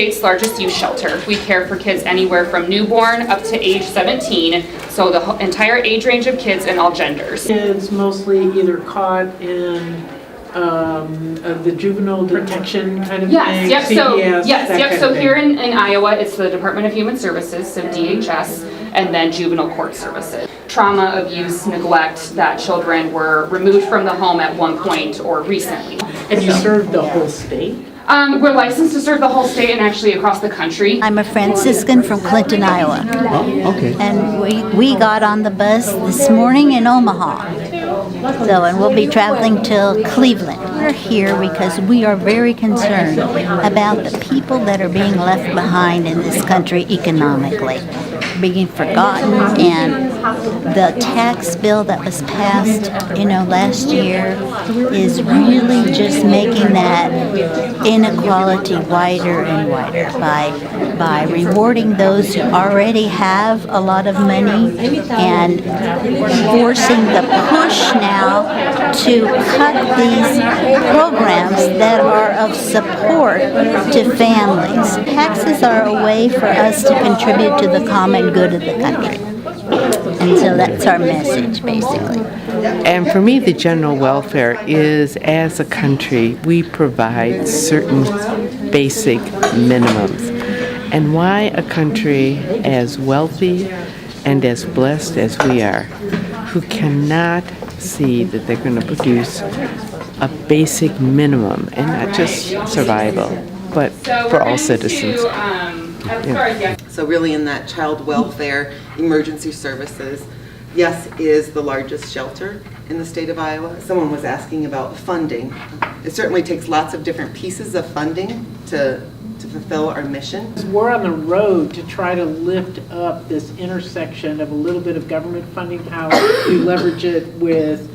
state's largest youth shelter. We care for kids anywhere from newborn up to age 17, so the entire age range of kids and all genders. Kids mostly either caught in the juvenile detection kind of thing? Yes, CPS, so here in Iowa, it's the Department of Human Services, so DHS, and then juvenile court services. Trauma, abuse, neglect, that children were removed from the home at one point or recently. Have you served the whole state? We're licensed to serve the whole state and actually across the country. I'm a Franciscan from Clinton, Iowa. Oh, okay. And we got on the bus this morning in Omaha. And we'll be traveling till Cleveland. We're here because we are very concerned about the people that are being left behind in this country economically, being forgotten, and the tax bill that was passed, last year is really just making that inequality wider and wider by rewarding those who already have a lot of money and forcing the push now to cut these programs that are of support to families. Taxes are a way for us to contribute to the common good of the country. And so that's our message, basically. And for me, the general welfare is, as a country, we provide certain basic minimums. And why a country as wealthy and as blessed as we are, who cannot see that they're going to produce a basic minimum, and not just survival, but for all citizens. So really in that child welfare, emergency services, yes, is the largest shelter in the state of Iowa. Someone was asking about funding. It certainly takes lots of different pieces of funding to fulfill our mission. We're on the road to try to lift up this intersection of a little bit of government funding, how we leverage it with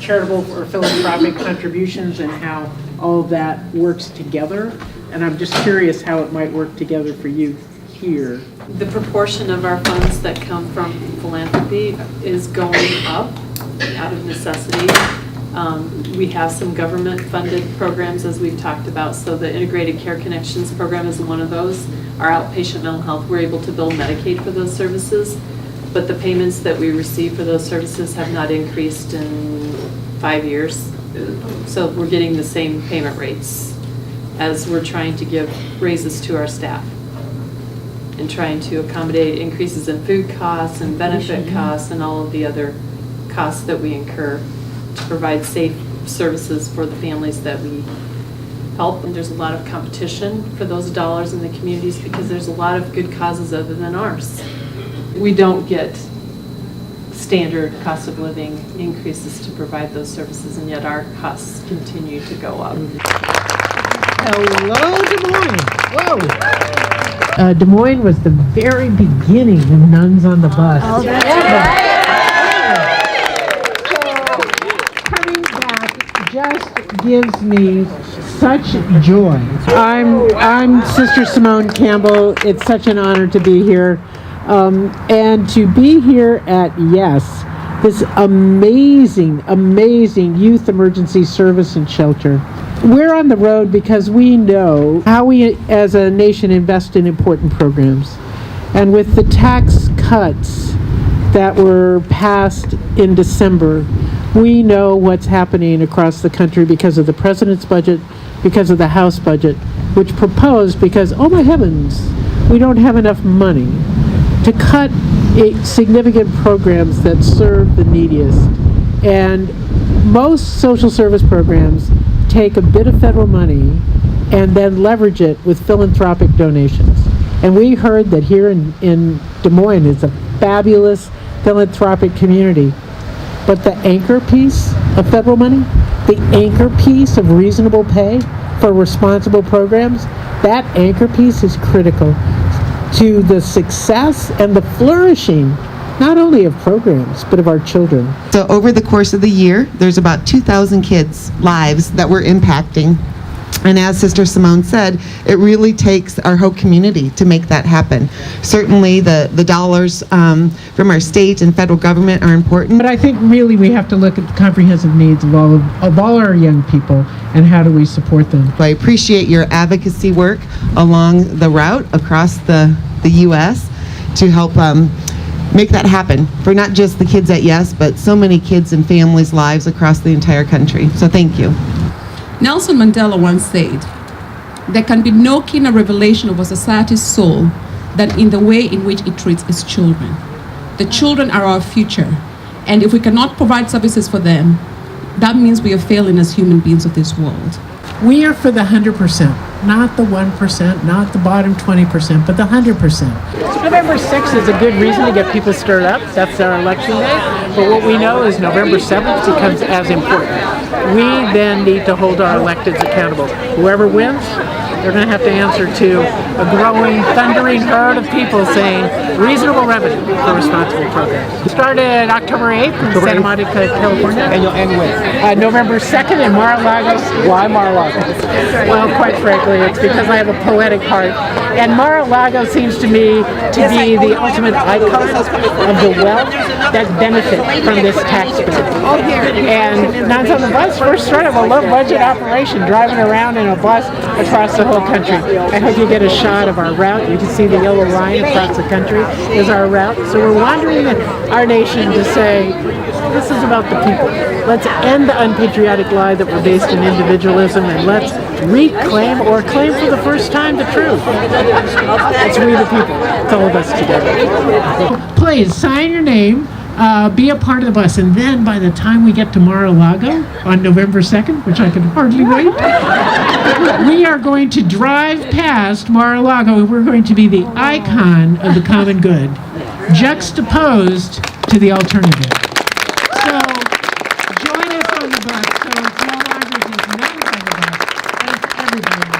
charitable or philanthropic contributions, and how all of that works together. And I'm just curious how it might work together for you here. The proportion of our funds that come from philanthropy is going up out of necessity. We have some government-funded programs, as we've talked about. So the Integrated Care Connections program is one of those. Our outpatient mental health, we're able to bill Medicaid for those services, but the payments that we receive for those services have not increased in 5 years. So we're getting the same payment rates as we're trying to give raises to our staff and trying to accommodate increases in food costs and benefit costs and all of the other costs that we incur to provide safe services for the families that we help. And there's a lot of competition for those dollars in the communities because there's a lot of good causes other than ours. We don't get standard cost of living increases to provide those services, and yet our costs continue to go up. Hello, Des Moines. Whoa. Des Moines was the very beginning of Nuns on the Bus. Oh, that's right. Coming back just gives me such joy. I'm Sister Simone Campbell. It's such an honor to be here. And to be here at this amazing youth emergency service and shelter. We're on the road because we know how we as a nation invest in important programs. And with the tax cuts that were passed in December, we know what's happening across the country because of the president's budget, because of the House budget, which proposed because, oh my heavens, we don't have enough money to cut significant programs that serve the neediest. And most social service programs take a bit of federal money and then leverage it with philanthropic donations. And we heard that here in Des Moines is a fabulous philanthropic community. But the anchor piece of federal money, the anchor piece of reasonable pay for responsible programs, that anchor piece is critical to the success and the flourishing, not only of programs, but of our children. So over the course of the year, there's about 2,000 kids' lives that we're impacting And as Sister Simone said, it really takes our whole community to make that happen. Certainly the dollars from our state and federal government are important. But I think really we have to look at the comprehensive needs of all our young people and how do we support them. I appreciate your advocacy work along the route across the U.S. to help make that happen for not just the kids at Yes, but so many kids and families' lives across the entire country. So thank you. Nelson Mandela once said, "There can be no keener revelation of a society's soul than in the way in which it treats its children. The children are our future, and if we cannot provide services for them, that means we are failing as human beings of this world." We are for the 100%, not the 1%, not the bottom 20%, but the 100%. November 6th is a good reason to get people stirred up. That's our election day. But what we know is November 7th becomes as important. We then need to hold our electeds accountable. Whoever wins, they're going to have to answer to a growing, thundering herd of people saying reasonable revenue for responsible programs. We started October 8th in Santa Monica, California. And you'll end when? November 2nd in Mar-a-Lago. Why Mar-a-Lago? Well, quite frankly, it's because I have a poetic heart. And Mar-a-Lago seems to me to be the ultimate icon of the wealth that benefit from this tax bill. And Nuns on the Bus, we're sort of a low-budget operation driving around in a bus across the whole country. I hope you get a shot of our route. You can see the yellow line across the country is our route. So we're wandering our nation to say, this is about the people. Let's end the unpatriotic lie that we're based in individualism, and let's reclaim or claim for the first time the truth. It's we the people. It's all of us together. Please sign your name. Be a part of the bus, and then by the time we get to Mar-a-Lago on November 2nd, which I can hardly wait, we are going to drive past Mar-a-Lago, and we're going to be the icon of the common good, juxtaposed to the alternative. So join us on the bus, so it's no longer just Nuns on the bus, but it's everybody.